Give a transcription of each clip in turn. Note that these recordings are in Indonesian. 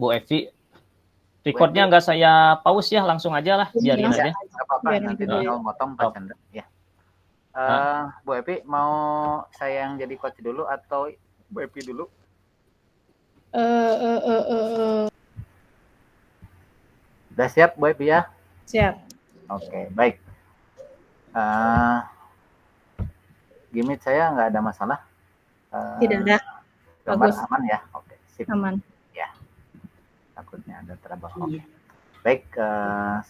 Bu Evi. Recordnya nggak saya pause ya, langsung aja lah, biarin aja. Nggak apa-apa, nanti tinggal motong Pak Chandra. Ya. Bu Evi, mau saya yang jadi coach dulu atau Bu Evi dulu? Udah siap Bu Evi ya? Siap. Oke, baik. Gimmick saya nggak ada masalah? Tidak ada. Gambar Bagus. aman ya? Oke, sip. Aman. Ya, takutnya ada trouble. Oke. Baik,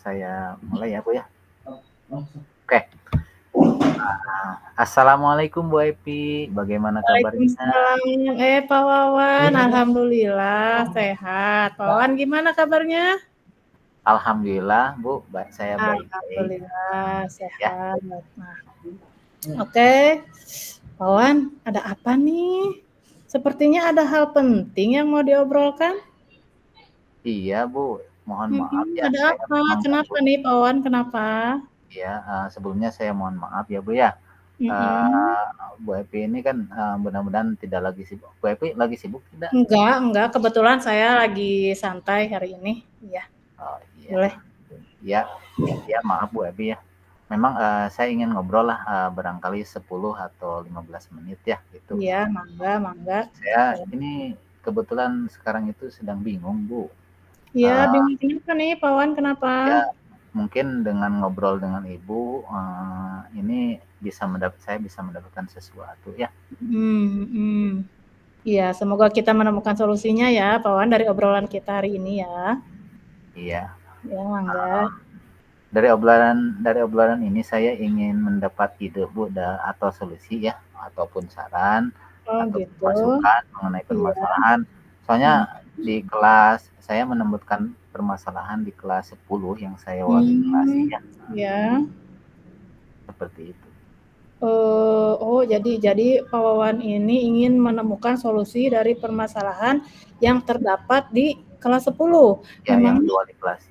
saya mulai ya Bu ya. Oke. Assalamualaikum Bu Evi, bagaimana kabarnya? Waalaikumsalam. Pak Wawan, alhamdulillah sehat. Pak Wawan gimana kabarnya? Alhamdulillah Bu, saya baik. Alhamdulillah sehat. Ya. Nah. Oke, Pak Wawan, ada apa nih? Sepertinya ada hal penting yang mau diobrolkan. Iya Bu, mohon maaf ya. Ada apa? Kenapa nih Pak Wawan? Kenapa? Ya, sebelumnya saya mohon maaf ya Bu ya. Bu Evi ini kan mudah-mudahan tidak lagi sibuk. Bu Evi lagi sibuk tidak? Enggak. Kebetulan saya lagi santai hari ini. Iya. Oh, iya. Boleh. Ya, maaf Bu Evi ya. Memang saya ingin ngobrol lah barangkali 10 atau 15 menit ya gitu. Iya, mangga. Saya ini kebetulan sekarang itu sedang bingung Bu. Iya, bingung kenapa nih Pak Wan, kenapa? Ya, mungkin dengan ngobrol dengan Ibu ini saya bisa mendapatkan sesuatu ya. Iya, semoga kita menemukan solusinya ya Pak Wan dari obrolan kita hari ini ya. Iya. Ya, mangga. Dari obrolan ini saya ingin mendapat ide Bu atau solusi ya, ataupun saran atau gitu. masukan mengenai permasalahan. Soalnya di kelas saya menemukan permasalahan di kelas 10 yang saya wali kelas ya. Ya. Seperti itu. Jadi Pak Wawan ini ingin menemukan solusi dari permasalahan yang terdapat di kelas 10. Ya, yang wali kelas.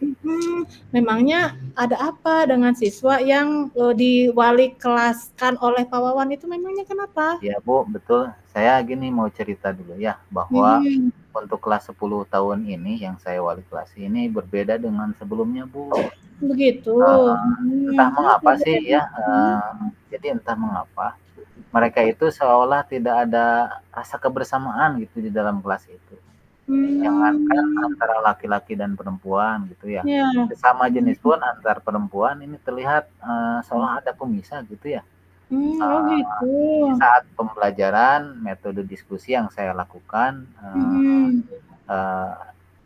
Memangnya ada apa dengan siswa yang diwali kelaskan oleh Pak Wawan itu, memangnya kenapa? Ya Bu, betul. Saya gini mau cerita dulu ya, bahwa untuk kelas 10 tahun ini yang saya wali kelas ini berbeda dengan sebelumnya Bu. Begitu. Entah mengapa sih ya, jadi entah mengapa mereka itu seolah tidak ada rasa kebersamaan gitu di dalam kelas itu. Jangankan antara laki-laki dan perempuan gitu ya. Sesama jenis pun antar perempuan ini terlihat seolah ada pemisah gitu ya. Gitu. Saat pembelajaran metode diskusi yang saya lakukan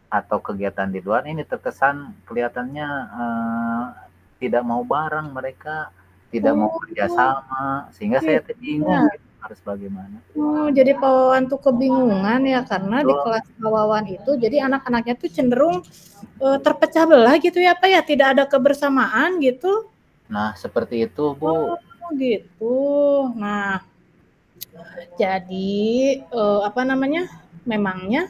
atau kegiatan di luar ini terkesan kelihatannya tidak mau bareng mereka, tidak mau kerjasama, sehingga saya bingung gitu, harus bagaimana. Jadi Pak Wawan tuh kebingungan ya, karena di kelas Pak Wawan itu jadi anak-anaknya tuh cenderung terpecah belah gitu ya Pak ya, tidak ada kebersamaan gitu. Nah seperti itu Bu. Gitu. Nah jadi memangnya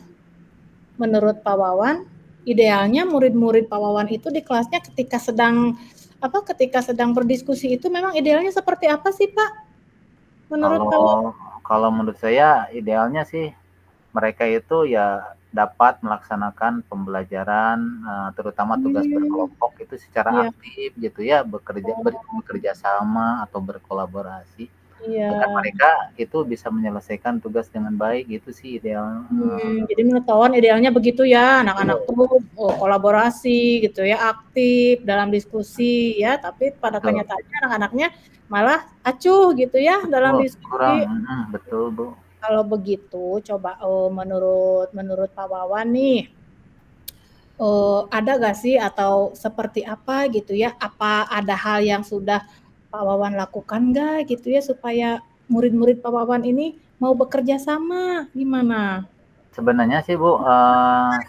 menurut Pak Wawan idealnya murid-murid Pak Wawan itu di kelasnya ketika sedang berdiskusi itu memang idealnya seperti apa sih Pak? Kalau menurut saya idealnya sih mereka itu ya dapat melaksanakan pembelajaran terutama tugas berkelompok itu secara aktif gitu ya, bekerja sama atau berkolaborasi. Agar mereka itu bisa menyelesaikan tugas dengan baik, gitu sih ideal. Jadi menurut Pak Wawan idealnya begitu ya, anak-anak tuh kolaborasi gitu ya, aktif dalam diskusi ya, tapi pada kenyataannya anak-anaknya malah acuh gitu ya dalam diskusi. Betul Bu. Kalau begitu coba menurut Pak Wawan nih, ada gak sih atau seperti apa gitu ya, apa ada hal yang sudah Pak Wawan lakukan nggak gitu ya supaya murid-murid Pak Wawan ini mau bekerja sama, gimana? Sebenarnya sih Bu,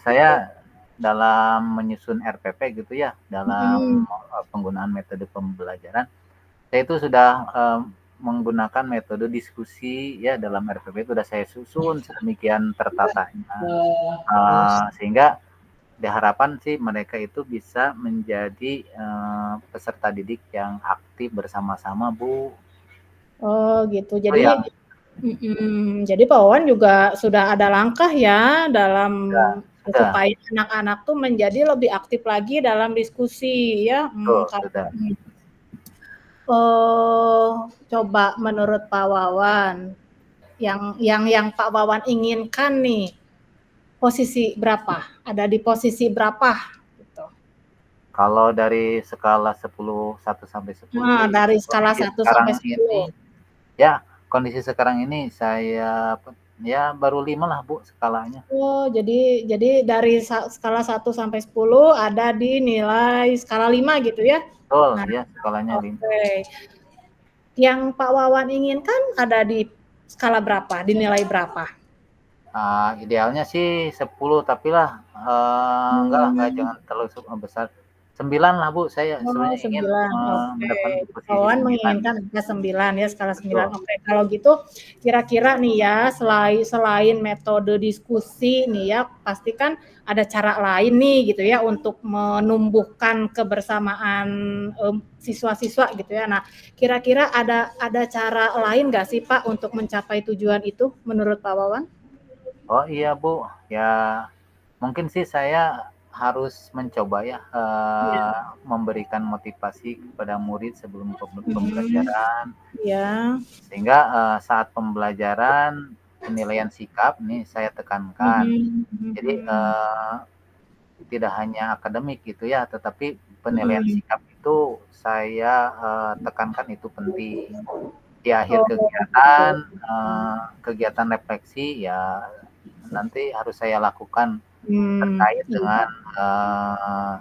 saya dalam menyusun RPP gitu ya, dalam penggunaan metode pembelajaran, saya itu sudah menggunakan metode diskusi ya dalam RPP itu sudah saya susun sedemikian tertatanya, sehingga diharapkan sih mereka itu bisa menjadi peserta didik yang aktif bersama-sama Bu. Oh gitu, jadi Pak Wawan juga sudah ada langkah ya dalam Sudah. supaya anak-anak tuh menjadi lebih aktif lagi dalam diskusi ya. Betul, sudah. Coba menurut Pak Wawan, yang Pak Wawan inginkan nih, posisi berapa? Ada di posisi berapa? Gitu. Kalau dari skala 10, 1 sampai 10 Nah, sih, dari skala kondisi 1 sekarang sampai 10. ini, ya kondisi sekarang ini saya ya baru 5 lah Bu skalanya. Oh, jadi dari skala 1 sampai 10 ada di nilai skala 5 gitu ya? Betul, Nah, ya skalanya 5. oke. Yang Pak Wawan inginkan ada di skala berapa? Di nilai berapa? Idealnya sih 10 tapi lah enggak jangan terlalu besar. 9 lah Bu, saya Oh, sebenarnya ingin 9. Oke. mendapatkan Pak posisi Wawan 9. menginginkan angka 9 ya, skala 9. Betul. Oke, kalau gitu kira-kira nih ya, selain metode diskusi nih ya, pasti kan ada cara lain nih gitu ya untuk menumbuhkan kebersamaan siswa-siswa gitu ya. Nah, kira-kira ada cara lain nggak sih Pak untuk mencapai tujuan itu menurut Pak Wawan? Oh iya Bu, ya mungkin sih saya harus mencoba ya Iya. memberikan motivasi kepada murid sebelum Mhm. pembelajaran, Iya. sehingga saat pembelajaran penilaian sikap nih saya tekankan. Mhm. Jadi Mhm. tidak hanya akademik gitu ya, tetapi penilaian Mhm. sikap itu saya tekankan itu penting. Di akhir Oh, gitu. kegiatan refleksi ya nanti harus saya lakukan terkait Iya. dengan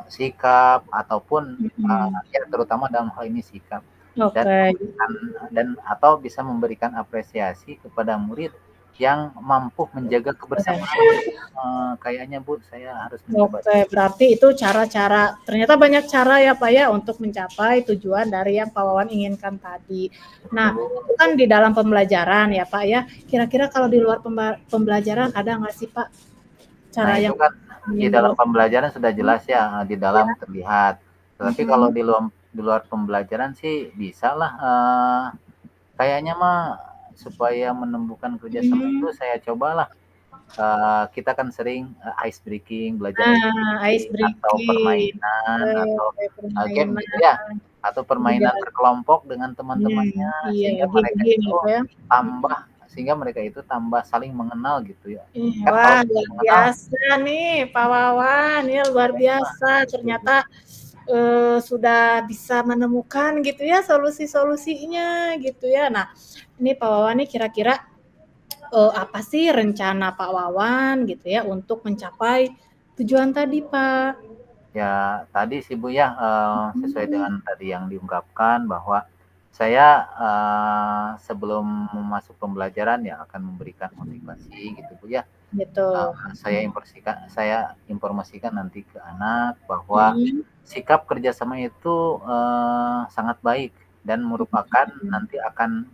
sikap ataupun Mhm. ya terutama dalam hal ini sikap dan Oke. atau bisa memberikan apresiasi kepada murid yang mampu menjaga kebersamaan. Kayaknya Bu, saya harus mencoba. Oke, berarti itu cara-cara ternyata banyak cara ya, Pak, ya, untuk mencapai tujuan dari yang Pak Wawan inginkan tadi. Nah, Betul. itu kan di dalam pembelajaran ya, Pak, ya. Kira-kira kalau di luar pembelajaran ada nggak sih, Pak, Nah, cara itu yang kan di dalam menimbulkan pembelajaran sudah jelas ya, di ya? dalam terlihat. Tetapi kalau Mhm. di luar pembelajaran sih bisalah, kayaknya mah supaya menumbuhkan kerjasama itu Mhm. saya cobalah, kita kan sering, ice breaking, belajar ice Nah, ice breaking atau breaking. permainan Oke, atau, oke, game permainan. gitu ya, atau Iya. permainan berkelompok dengan teman-temannya Iya, sehingga mereka game-game itu gitu ya. tambah saling mengenal gitu ya. Kan kalau Wah, saling luar mengenal biasa nih Pak Wawan, ya luar kayaknya mah biasa setuju. ternyata sudah bisa menemukan gitu ya solusi-solusinya gitu ya. Nah, ini Pak Wawan nih kira-kira apa sih rencana Pak Wawan gitu ya untuk mencapai tujuan tadi, Pak? Ya tadi sih Bu ya, sesuai Mhm. dengan tadi yang diungkapkan bahwa saya, sebelum masuk pembelajaran ya akan memberikan motivasi gitu Bu ya. Gitu. Saya informasikan nanti ke anak bahwa Mhm. sikap kerjasama itu, sangat baik dan merupakan Mhm. nanti akan,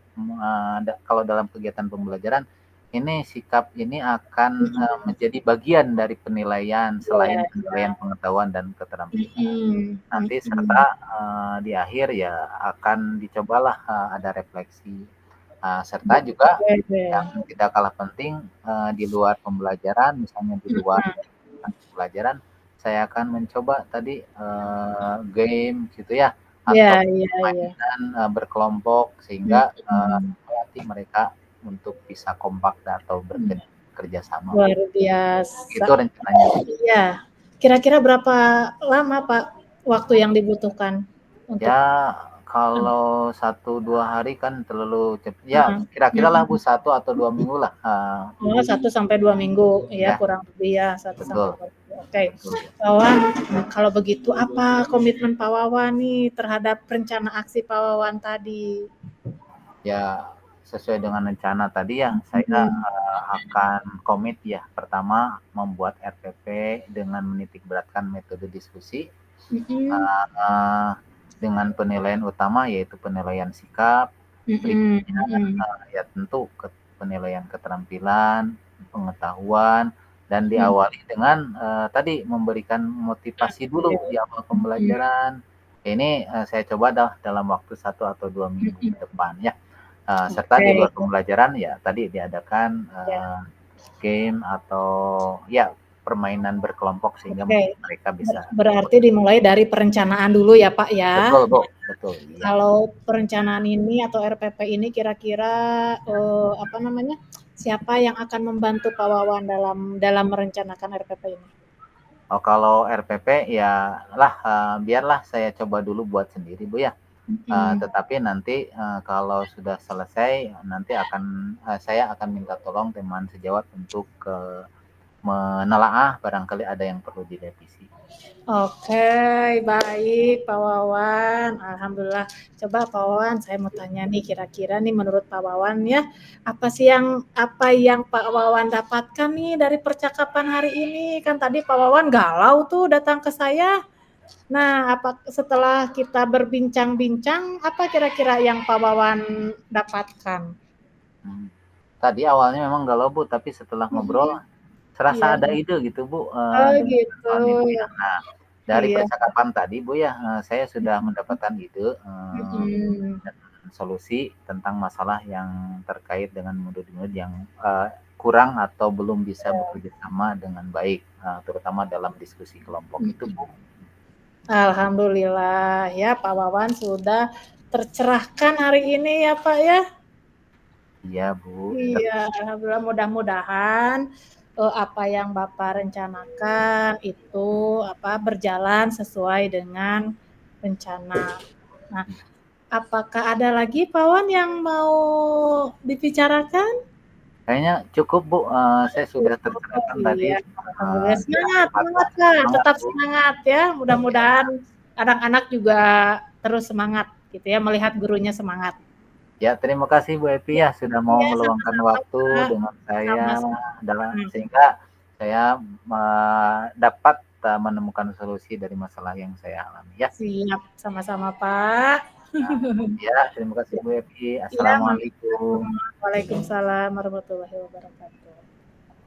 kalau dalam kegiatan pembelajaran, ini sikap ini akan, Mhm. menjadi bagian dari penilaian Iya, selain iya. penilaian pengetahuan dan keterampilan. Mhm. Nanti serta, Mhm. di akhir ya akan dicobalah, ada refleksi, serta juga Oke. yang tidak kalah penting, di luar pembelajaran, misalnya di luar Mhm. pelajaran, saya akan mencoba tadi, game gitu ya, Iya, atau iya, iya. permainan, berkelompok sehingga, Mhm. melatih mereka untuk bisa kompak atau bekerja sama, Bu. Luar biasa. Itu rencananya, Bu. Iya. Kira-kira berapa lama, Pak, waktu yang dibutuhkan untuk Ya, kalau 1, 2 hari kan terlalu ya heeh, kira-kira lah, Bu, mhm. 1 atau 2 minggu lah, Oh, 1 sampai 2 minggu ya, ya, kurang lebih ya, 1 sampai betul 2 minggu. Oke. betul, Bu. Pak Wawan, kalau begitu apa komitmen Pak Wawan nih terhadap rencana aksi Pak Wawan tadi? Ya, sesuai dengan rencana tadi ya, saya, Mhm. akan komit ya, pertama membuat RPP dengan menitik beratkan metode diskusi, Mhm. eee, dengan penilaian utama yaitu penilaian sikap, Mhm. berikutnya, Mhm. ya tentu penilaian keterampilan, pengetahuan, dan Mhm. diawali dengan, tadi memberikan motivasi Oke. dulu di awal Mhm. pembelajaran. Ini, saya coba dalam waktu 1 atau 2 minggu Mhm. ke depan ya. Serta di Oke. luar pembelajaran ya tadi diadakan, Ya. game atau ya permainan berkelompok sehingga Oke. mereka bisa. Berarti dimulai dari perencanaan dulu ya Pak ya. Betul Bu, betul. Iya. Kalau perencanaan ini atau RPP ini kira-kira apa namanya? Siapa yang akan membantu Pak Wawan dalam merencanakan RPP ini? Oh, kalau RPP ya lah biarlah saya coba dulu buat sendiri Bu ya. Tetapi nanti kalau sudah selesai nanti saya akan minta tolong teman sejawat untuk menelaah barangkali ada yang perlu direvisi. Oke, baik Pak Wawan. Alhamdulillah. Coba Pak Wawan, saya mau tanya nih kira-kira nih menurut Pak Wawan ya, apa yang Pak Wawan dapatkan nih dari percakapan hari ini? Kan tadi Pak Wawan galau tuh datang ke saya. Nah, setelah kita berbincang-bincang, apa kira-kira yang Pak Wawan dapatkan? Tadi awalnya memang galau Bu, tapi setelah ngobrol serasa ada ide gitu Bu. Gitu. Ya. Nah, dari Iya. percakapan tadi Bu ya, saya sudah mendapatkan ide dan solusi tentang masalah yang terkait dengan murid-murid yang kurang atau belum bisa bekerja sama dengan baik, terutama dalam diskusi kelompok itu Bu. Alhamdulillah ya Pak Wawan sudah tercerahkan hari ini ya Pak ya. Iya Bu. Iya, alhamdulillah mudah-mudahan apa yang Bapak rencanakan itu berjalan sesuai dengan rencana. Nah, apakah ada lagi Pak Wan yang mau dibicarakan? Kayaknya cukup Bu, saya sudah tercerahkan tadi. Alhamdulillah. Semangat Pak, tetap semangat ya. Mudah-mudahan anak-anak juga terus semangat gitu ya, melihat gurunya semangat. Ya, terima kasih Bu Epi ya sudah mau meluangkan waktu dengan saya sehingga saya dapat menemukan solusi dari masalah yang saya alami ya. Siap, sama-sama Pak. Ya, terima kasih Bu Epi. Assalamualaikum. Waalaikumsalam warahmatullahi wabarakatuh.